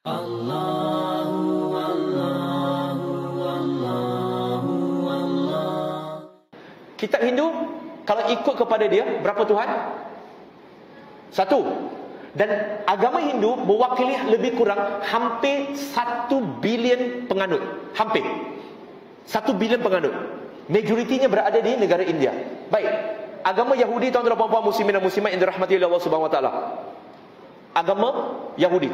Allahu Allahu Allahu Allah. Kitab Hindu, kalau ikut kepada dia, berapa Tuhan? Satu. Dan agama Hindu mewakili lebih kurang hampir 1 bilion penganut. Hampir 1 bilion penganut. Majoritinya berada di negara India. Baik. Agama Yahudi, tuan-tuan dan puan-puan muslimin dan muslimat yang dirahmati oleh Allah Subhanahu wa taala. Agama Yahudi.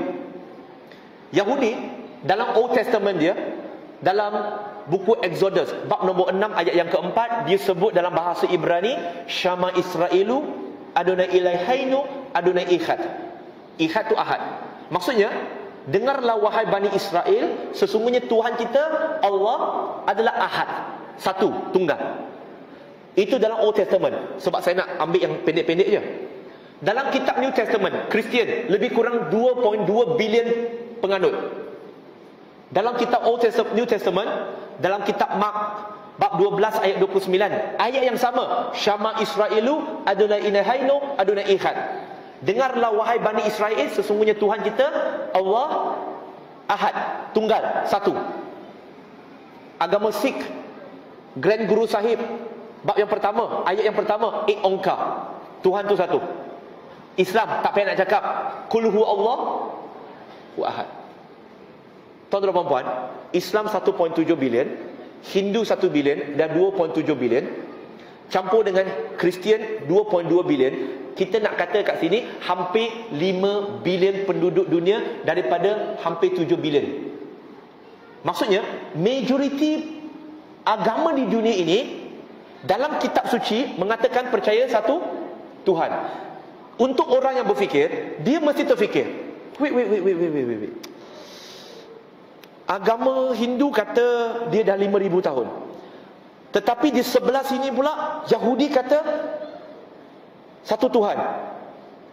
Yahudi dalam Old Testament dia, dalam buku Exodus bab nombor 6 ayat yang keempat, dia sebut dalam bahasa Ibrani, Syama Israelu Adonai Ilaihainu Adonai Ikhad. Ikhad tu Ahad. Maksudnya, dengarlah wahai Bani Israel, sesungguhnya Tuhan kita Allah adalah Ahad, satu, tunggal. Itu dalam Old Testament. Sebab saya nak ambil yang pendek-pendek je. Dalam kitab New Testament, Kristian lebih kurang 2.2 bilion penganut. Dalam kitab New Testament, dalam kitab Mark bab 12 ayat 29, ayat yang sama, Syama Israelu Adonai Ilaihainu Adonai Ikhad. Dengarlah wahai Bani Israel, sesungguhnya Tuhan kita Allah Ahad, tunggal, satu. Agama Sikh, Grand Guru Sahib bab yang pertama, ayat yang pertama, Ek Ongkar, Tuhan tu satu. Islam tak payah nak cakap, Qul huwa Allah wa ahad. Tuan-tuan dan puan, Islam 1.7 bilion, Hindu 1 bilion dan 2.7 bilion, campur dengan Kristian 2.2 bilion. Kita nak kata kat sini hampir 5 bilion penduduk dunia daripada hampir 7 bilion. Maksudnya majoriti agama di dunia ini dalam kitab suci mengatakan percaya satu Tuhan. Untuk orang yang berfikir, dia mesti terfikir, wait. Agama Hindu kata dia dah 5,000 tahun. Tetapi di sebelah sini pula Yahudi kata satu Tuhan.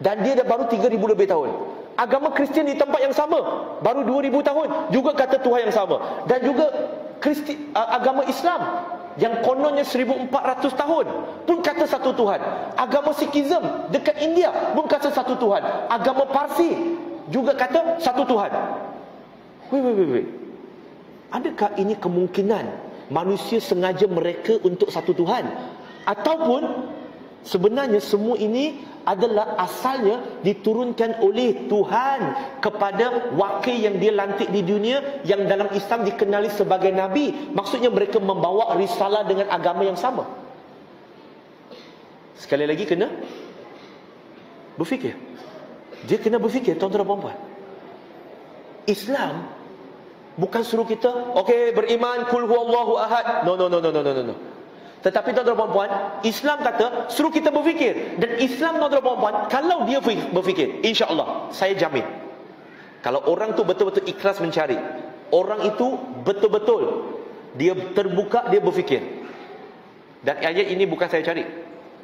Dan dia dah baru 3,000 lebih tahun. Agama Kristian di tempat yang sama, baru 2,000 tahun, juga kata Tuhan yang sama. Dan juga agama Islam yang kononnya 1,400 tahun pun kata satu Tuhan. Agama Sikhism dekat India pun kata satu Tuhan. Agama Parsi juga kata satu Tuhan. Wait. Adakah ini kemungkinan manusia sengaja mereka untuk satu Tuhan? Ataupun sebenarnya semua ini adalah asalnya diturunkan oleh Tuhan kepada wakil yang dia lantik di dunia, yang dalam Islam dikenali sebagai Nabi. Maksudnya mereka membawa risalah dengan agama yang sama. Sekali lagi kena berfikir. Dia kena berfikir, tuan-tuan dan puan-puan. Islam bukan suruh kita, okey, beriman, kul huwallahu ahad. No. Tetapi tuan-tuan dan puan-puan, Islam kata suruh kita berfikir. Dan Islam, tuan-tuan dan puan-puan, kalau dia berfikir, insya-Allah saya jamin, kalau orang tu betul-betul ikhlas mencari, orang itu betul-betul dia terbuka, dia berfikir. Dan ayat ini bukan saya cari,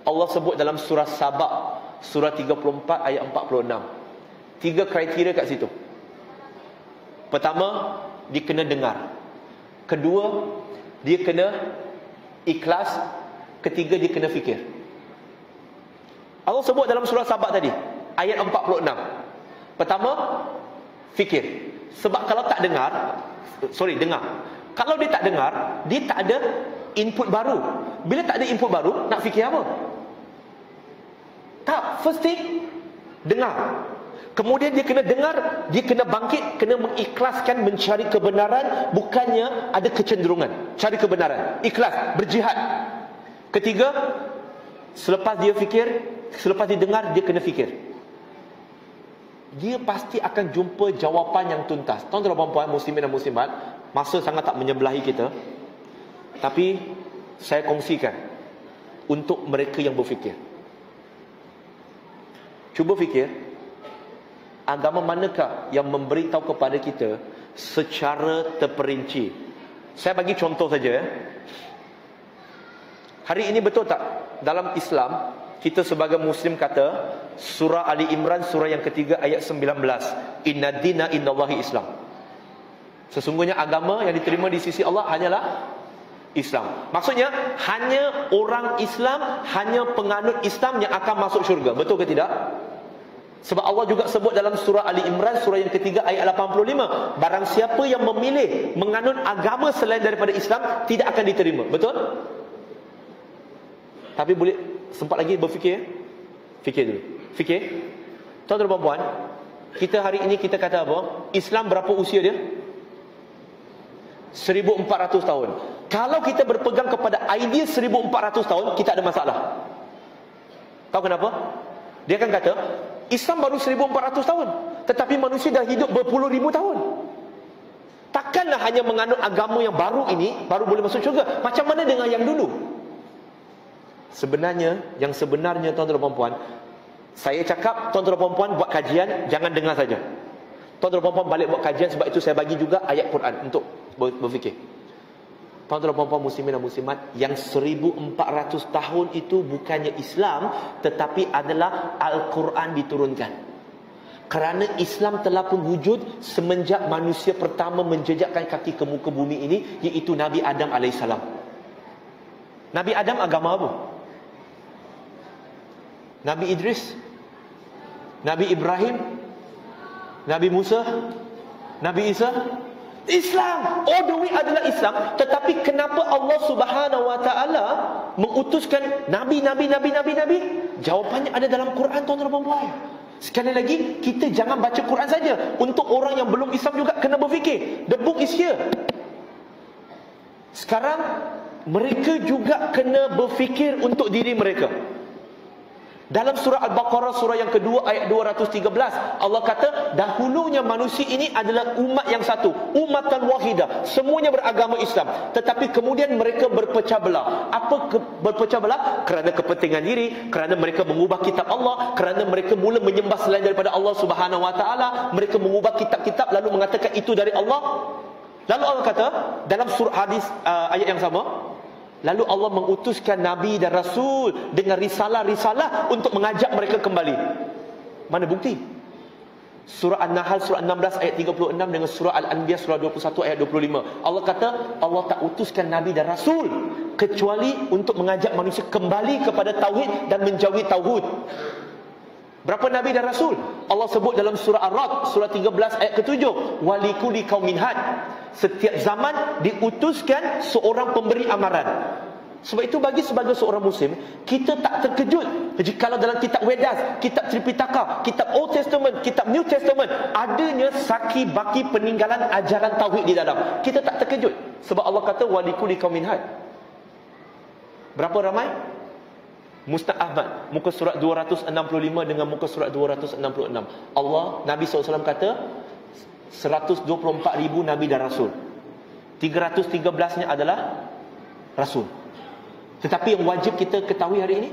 Allah sebut dalam surah Sabah, surah 34 ayat 46. 3 kriteria kat situ. Pertama, dia kena dengar. Kedua, dia kena ikhlas. Ketiga, dia kena fikir. Allah sebut dalam surah Sabah tadi, ayat 46. Pertama, fikir. Sebab kalau tak dengar, dengar. Kalau dia tak dengar, dia tak ada input baru. Bila tak ada input baru, nak fikir apa? Tak, first thing, dengar. Kemudian dia kena dengar, dia kena bangkit, kena mengikhlaskan mencari kebenaran, bukannya ada kecenderungan cari kebenaran, ikhlas, berjihad. Ketiga, selepas dia fikir, selepas dia dengar, dia kena fikir. Dia pasti akan jumpa jawapan yang tuntas. Tuan-tuan dan puan-puan muslimin dan muslimat, masa sangat tak menyebelahi kita, tapi saya kongsikan untuk mereka yang berfikir. Cuba fikir, agama manakah yang memberitahu kepada kita secara terperinci? Saya bagi contoh saja. Hari ini betul tak dalam Islam kita sebagai Muslim kata surah Ali Imran surah yang ketiga ayat 19, Inna dina indallahi Islam. Sesungguhnya agama yang diterima di sisi Allah hanyalah Islam. Maksudnya hanya orang Islam, hanya penganut Islam yang akan masuk syurga. Betul ke tidak? Sebab Allah juga sebut dalam surah Ali Imran, surah yang ketiga ayat 85, barang siapa yang memilih menganut agama selain daripada Islam, tidak akan diterima. Betul? Tapi boleh sempat lagi berfikir? Fikir dulu. Fikir. Tuan-tuan dan puan, kita hari ini kita kata apa? Islam berapa usia dia? 1400 tahun. Kalau kita berpegang kepada idea 1400 tahun, kita ada masalah. Tahu kenapa? Dia akan kata Islam baru 1400 tahun, tetapi manusia dah hidup berpuluh ribu tahun. Takkanlah hanya menganut agama yang baru ini baru boleh masuk syurga. Macam mana dengan yang dulu? Sebenarnya, yang sebenarnya tuan-tuan dan puan, saya cakap tuan-tuan dan puan buat kajian, jangan dengar saja. Tuan-tuan dan puan balik buat kajian, sebab itu saya bagi juga ayat Quran untuk berfikir. Tuan-tuan dan puan muslimin dan muslimat, yang 1400 tahun itu bukannya Islam, tetapi adalah Al-Quran diturunkan. Kerana Islam telah pun wujud semenjak manusia pertama menjejakkan kaki ke muka bumi ini, iaitu Nabi Adam AS. Nabi Adam agama apa? Nabi Idris, Nabi Ibrahim, Nabi Musa, Nabi Isa, Islam. All the way adalah Islam. Tetapi kenapa Allah Subhanahu Wa Taala mengutuskan Nabi? Jawapannya ada dalam Quran, tuan-tuan dan puan. Sekali lagi, kita jangan baca Quran saja. Untuk orang yang belum Islam juga kena berfikir. The book is here. Sekarang mereka juga kena berfikir untuk diri mereka. Dalam surah Al-Baqarah, surah yang kedua ayat 213, Allah kata dahulunya manusia ini adalah umat yang satu, umatan wahidah, semuanya beragama Islam. Tetapi kemudian mereka berpecah belah. Apa berpecah belah? Kerana kepentingan diri, kerana mereka mengubah kitab Allah, kerana mereka mula menyembah selain daripada Allah Subhanahu Wa Taala. Mereka mengubah kitab-kitab lalu mengatakan itu dari Allah. Lalu Allah kata dalam surah hadis ayat yang sama, lalu Allah mengutuskan Nabi dan Rasul dengan risalah-risalah untuk mengajak mereka kembali. Mana bukti? Surah An-Nahl surah 16 ayat 36 dengan surah Al-Anbiya surah 21 ayat 25. Allah kata Allah tak utuskan Nabi dan Rasul kecuali untuk mengajak manusia kembali kepada Tauhid dan menjauhi Tauhid. Berapa Nabi dan Rasul? Allah sebut dalam surah Ar-Ra'd surah 13 ayat ke-7, walikuli qaumin had. Setiap zaman diutuskan seorang pemberi amaran. Sebab itu bagi sebagai seorang muslim, kita tak terkejut jika dalam kitab Vedas, kitab Tripitaka, kitab Old Testament, kitab New Testament adanya saki baki peninggalan ajaran tauhid di dalam. Kita tak terkejut sebab Allah kata walikuli qaumin had. Berapa ramai? Musnad Ahmad, muka surat 265 dengan muka surat 266. Allah, Nabi SAW kata 124,000 Nabi dan Rasul, 313-nya adalah Rasul. Tetapi yang wajib kita ketahui hari ini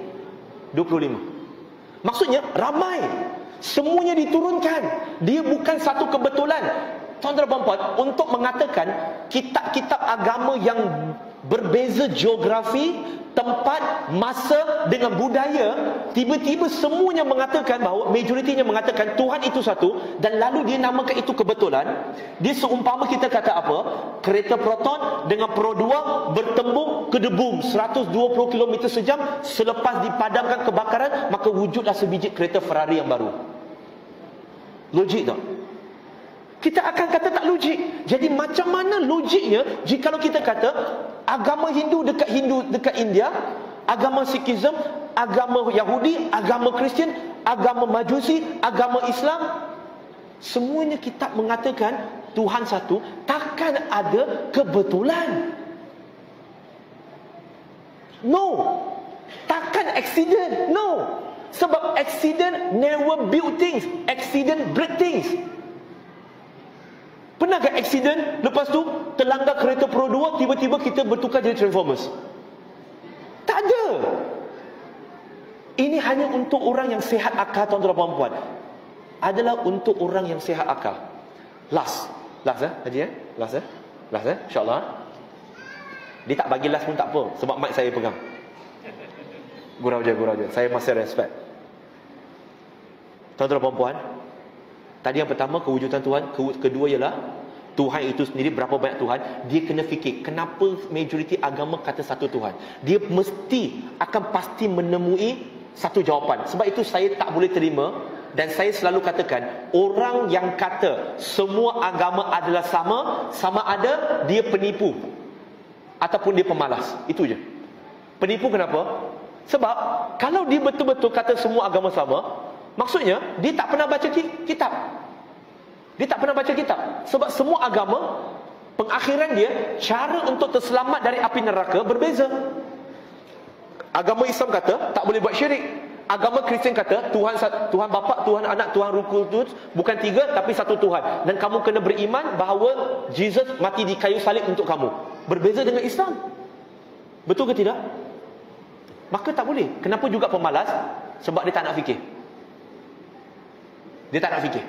25. Maksudnya ramai, semuanya diturunkan. Dia bukan satu kebetulan. Tuan-tuan dan puan, untuk mengatakan kitab-kitab agama yang berbeza geografi, tempat, masa dengan budaya, tiba-tiba semuanya mengatakan bahawa, majoritinya mengatakan Tuhan itu satu, dan lalu dia namakan itu kebetulan. Dia seumpama kita kata apa? Kereta proton dengan Pro 2 bertembung ke debum 120 km sejam, selepas dipadamkan kebakaran, maka wujudlah sebiji kereta Ferrari yang baru. Logik tak? Kita akan kata tak logik. Jadi macam mana logiknya jikalau kita kata agama Hindu dekat India, agama Sikhism, agama Yahudi, agama Kristian, agama Majusi, agama Islam, semuanya kitab mengatakan Tuhan satu. Takkan ada kebetulan. No. Takkan accident. No. Sebab accident never build things. Accident break things. Pernah ke accident, lepas tu terlanggar kereta Pro 2, tiba-tiba kita bertukar jadi Transformers? Tak ada. Ini hanya untuk orang yang sihat akal, tuan-tuan dan puan-puan. Adalah untuk orang yang sihat akal. Last Haji Last InsyaAllah. Dia tak bagi last pun tak apa, sebab mic saya pegang. Gurau je. Saya masih respect. Tuan-tuan dan puan-puan, tadi yang pertama kewujudan Tuhan, kedua ialah Tuhan itu sendiri. Berapa banyak Tuhan? Dia kena fikir kenapa majoriti agama kata satu Tuhan. Dia mesti akan pasti menemui satu jawapan. Sebab itu saya tak boleh terima Dan saya selalu katakan, orang yang kata semua agama adalah sama, sama ada dia penipu ataupun dia pemalas. Itu je. Penipu kenapa? Sebab kalau dia betul-betul kata semua agama sama, maksudnya dia tak pernah baca kitab. Dia tak pernah baca kitab. Sebab semua agama, pengakhiran dia, cara untuk terselamat dari api neraka berbeza. Agama Islam kata tak boleh buat syirik. Agama Kristian kata Tuhan Bapa, Tuhan Anak, Tuhan Roh Kudus bukan tiga tapi satu Tuhan. Dan kamu kena beriman bahawa Jesus mati di kayu salib untuk kamu. Berbeza dengan Islam. Betul ke tidak? Maka tak boleh. Kenapa juga pemalas? Sebab dia tak nak fikir. Dia tak nak fikir.